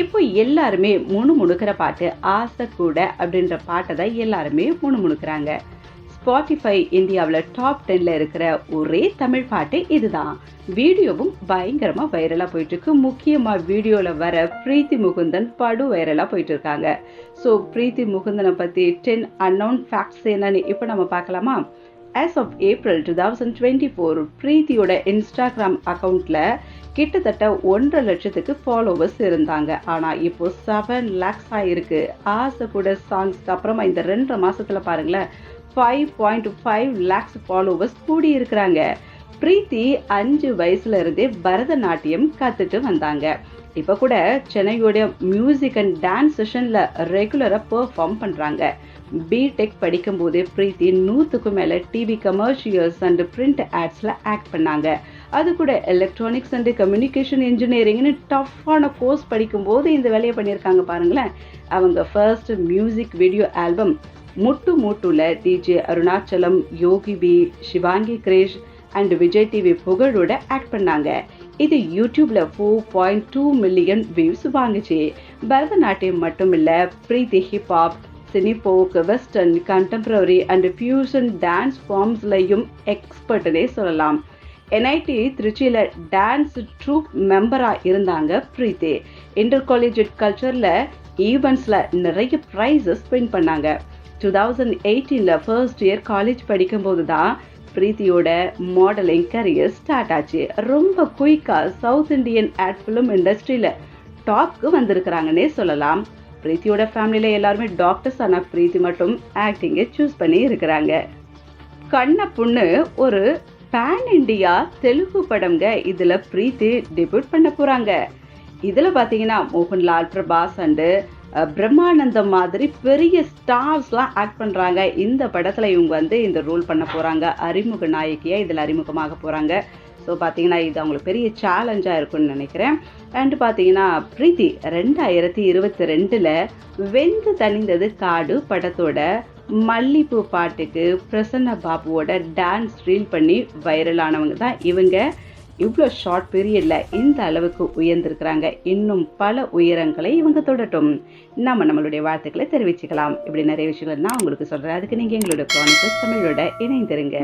இப்போ எல்லாருமே முணுமுணுக்கிற பாட்டு ஆசை கூட அப்படின்ற பாட்டை தான் எல்லாருமே முணுமுணுக்கிறாங்க. ஸ்பாட்டிஃபை இந்தியாவில் டாப் 10ல இருக்கிற ஒரே தமிழ் பாட்டு இதுதான். வீடியோவும் பயங்கரமா வைரலா போயிட்டு இருக்கு. முக்கியமா வீடியோல வர பிரீத்தி முகுந்தன் படு வைரலா போயிட்டு இருக்காங்க. ஸோ பிரீத்தி முகுந்தனை பத்தி 10 அன்னவுன் ஃபேக்ட்ஸ் என்னன்னு இப்போ நம்ம பார்க்கலாமா? As of April 2024, பிரீத்தியோட இன்ஸ்டாகிராம் அக்கௌண்ட்ல கிட்டத்தட்ட 1.5 லட்சத்துக்கு ஃபாலோவர்ஸ் இருந்தாங்க. ஆனா இப்போ 7 lakhs ஆயிருக்கு. ஆசை கூட சாங்ஸ்க்கு அப்புறமா இந்த 2.5 மாசத்துல பாருங்களேன் 5.5 lakhs ஃபாலோவர்ஸ் கூடி இருக்கிறாங்க. பிரீத்தி 5 வயசுல இருந்தே பரதநாட்டியம் கத்துட்டு வந்தாங்க. இப்ப கூட சென்னையோட மியூசிக் அண்ட் டான்ஸ் செஷன்ல ரெகுலரா பெர்ஃபார்ம் பண்றாங்க. பிடெக் படிக்கும் போதே பிரீத்தி 100க்கும் மேல டிவி கமர்ஷியல்ஸ் அண்ட் பிரிண்ட் ஆட்ஸ்ல ஆக்ட் பண்ணாங்க. அது கூட எலக்ட்ரானிக்ஸ் அண்ட் கம்யூனிகேஷன் இன்ஜினியரிங்னு டஃப்பான கோர்ஸ் படிக்கும் போது இந்த வேலையை பண்ணியிருக்காங்க பாருங்களேன். அவங்க ஃபர்ஸ்ட் மியூசிக் வீடியோ ஆல்பம் முட்டு மூட்டுல DJ Arunachalam, Yogi B, Sivaangi Grace and Vijay TV புகழோட ஆக்ட் பண்ணாங்க. இது யூடியூப்ல 4.2 மில்லியன் வியூஸ் வாங்குச்சு. பரதநாட்டியம் மட்டும் இல்ல, பிரீத்தி ஹிப்ஹாப், சினிபோக், western, contemporary and fusion dance ஃபார்ம்ஸ்லையும் எக்ஸ்பர்ட்னே சொல்லலாம். என்ஐடி திருச்சியில டான்ஸ் ட்ரூப் மெம்பரா இருந்தாங்க பிரீத்தி. இன்டர் காலேஜ் கல்ச்சர்ல ஈவெண்ட்ஸ்ல நிறைய ப்ரைஸஸ் வின் பண்ணாங்க. 2018ல ஃபர்ஸ்ட் இயர் காலேஜ் படிக்கும் போது தான் பிரீத்தியோட மாடலிங் கரியர் ஸ்டார்ட் ஆச்சு. ரொம்ப குயிக்கா சவுத் இண்டியன் ஆட் ஃபிலிம் இண்டஸ்ட்ரியில டாப்க்கு வந்திருக்கிறாங்கன்னே சொல்லலாம். பிரீத்தியோட ஃபேமிலியில எல்லாருமே டாக்டர்ஸ், ஆனா பிரீத்தி மட்டும் ஆக்டிங்கை சூஸ் பண்ணி இருக்கிறாங்க. கண்ண பொண்ணு ஒரு பேன் இண்டியா தெலுங்கு படம்ங்க. இதுல பிரீத்தி டெபியூட் பண்ண போறாங்க. இதுல பாத்தீங்கன்னா மோகன்லால், பிரபாஸ் அண்டு பிரம்மானந்தம் மாதிரி பெரிய ஸ்டார்ஸ்லாம் ஆக்ட் பண்றாங்க. இந்த படத்துல இவங்க இந்த ரோல் பண்ண போறாங்க. அறிமுக நாயகியா இதுல அறிமுகமாக போறாங்க. ஸோ பார்த்தீங்கன்னா இது அவங்களுக்கு பெரிய சேலஞ்சாக இருக்கும்னு நினைக்கிறேன். அண்ட் பார்த்தீங்கன்னா பிரீத்தி 2022ல் வெந்து தணிந்தது காடு படத்தோட மல்லிப்பூ பாட்டுக்கு பிரசன்ன பாபுவோட டான்ஸ் ரீல் பண்ணி வைரலானவங்க தான் இவங்க. இவ்வளோ ஷார்ட் பீரியடில் இந்த அளவுக்கு உயர்ந்திருக்கிறாங்க. இன்னும் பல உயரங்களை இவங்க தொடட்டும். நம்மளுடைய வாழ்த்துக்களை தெரிவிச்சுக்கலாம். இப்படி நிறைய விஷயங்கள் நான் உங்களுக்கு சொல்கிறேன். அதுக்கு நீங்கள் எங்களோட க்ரானிக்கல்ஸ் தமிழோட இணைந்திருங்க.